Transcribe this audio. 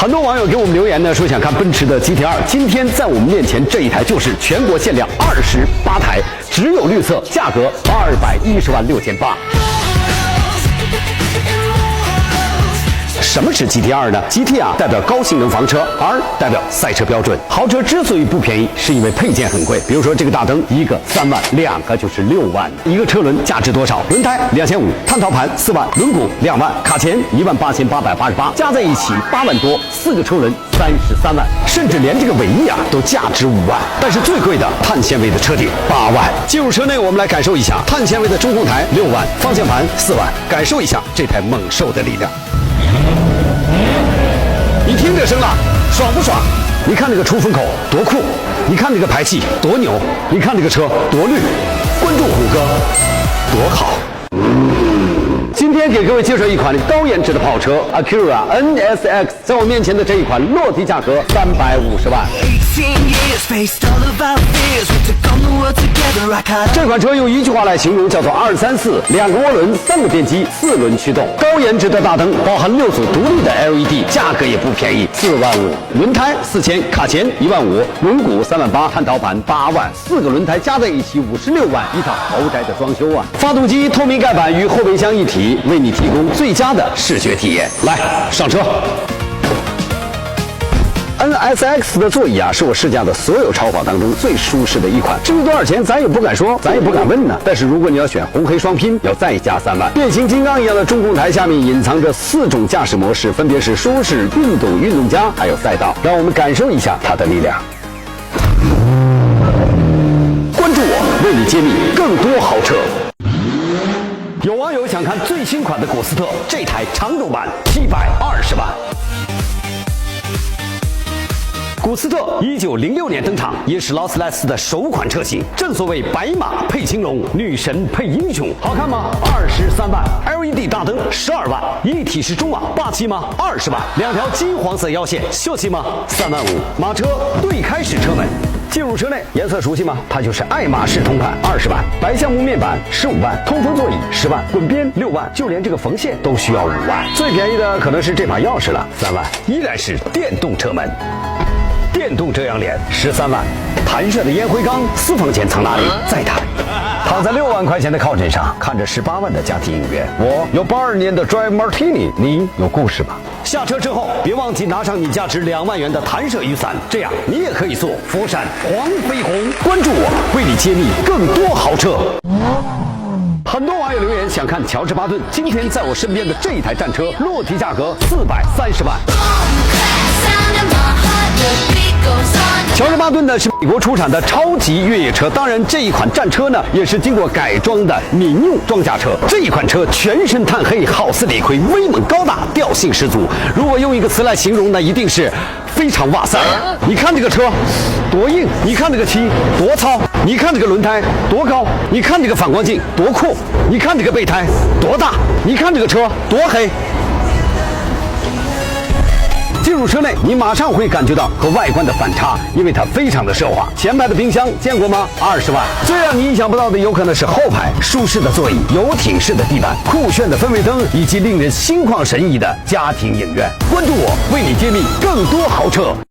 很多网友给我们留言呢，说想看奔驰的 GT2。今天在我们面前这一台就是全国限量28台，只有绿色，价格210.68万。什么是 GT2 呢 ？GT 代表高性能房车，R 代表赛车标准。豪车之所以不便宜，是因为配件很贵。比如说这个大灯，一个3万，两个就是6万。一个车轮价值多少？轮胎2500，碳陶盘4万，轮毂2万，卡钳18888，加在一起8万多，4个车轮33万，甚至连这个尾翼都价值5万。但是最贵的碳纤维的车顶8万。进入车内，我们来感受一下碳纤维的中控台6万，方向盘4万，感受一下这台猛兽的力量。你听这声了，爽不爽？你看这个出风口多酷，你看这个排气多牛，你看这个车多绿。关注虎哥，多好。今天给各位介绍一款高颜值的跑车 Acura NSX， 在我面前的这一款落地价格350万。这款车用一句话来形容，叫做234，2个涡轮，3个电机，4轮驱动。高颜值的大灯，包含6组独立的 LED， 价格也不便宜，4万5。轮胎4000，卡钳1万5，轮毂3万8，碳陶盘8万，4个轮胎加在一起56万，一套豪宅的装修啊！发动机透明盖板与后备箱一体，为你提供最佳的视觉体验。来，上车。NSX 的座椅是我试驾的所有超跑当中最舒适的一款。至于多少钱，咱也不敢说，咱也不敢问呢。但是如果你要选红黑双拼，要再加3万。变形金刚一样的中控台下面隐藏着4种驾驶模式，分别是舒适、运动、运动家，还有赛道。让我们感受一下它的力量。关注我，为你揭秘更多豪车。有网友想看最新款的古斯特，这台长轴版720万。古斯特1906年登场，也是劳斯莱斯的首款车型。正所谓白马配青龙，女神配英雄，好看吗？23万。LED 大灯12万，一体式中网霸气吗？20万。2条金黄色腰线秀气吗？3万5。马车对开式车门。进入车内，颜色熟悉吗？它就是爱马仕同款，20万。白橡木面板15万，通风座椅10万，滚边6万，就连这个缝线都需要5万。最便宜的可能是这把钥匙了，3万。依然是电动车门。电动遮阳帘13万，弹射的烟灰缸，私房钱藏哪里？再谈。躺在6万块钱的靠枕上，看着18万的家庭影院。我有82年的 Dry Martini， 你有故事吗？下车之后，别忘记拿上你价值2万元的弹射雨伞，这样你也可以做佛山黄飞鸿。关注我，为你揭秘更多豪车。很多网友留言想看乔治巴顿，今天在我身边的这一台战车，落地价格430万。乔治巴顿呢是美国出产的超级越野车，当然这一款战车呢也是经过改装的民用装甲车。这一款车全身炭黑，好似李逵，威猛高大，调性十足。如果用一个词来形容呢，一定是非常哇塞。你看这个车多硬，你看这个漆多糙，你看这个轮胎多高，你看这个反光镜多酷，你看这个备胎多大，你看这个车多黑。进入车内，你马上会感觉到和外观的反差，因为它非常的奢华。前排的冰箱见过吗？20万。最让你意想不到的有可能是后排舒适的座椅、游艇式的地板、酷炫的氛围灯，以及令人心旷神怡的家庭影院。关注我，为你揭秘更多豪车。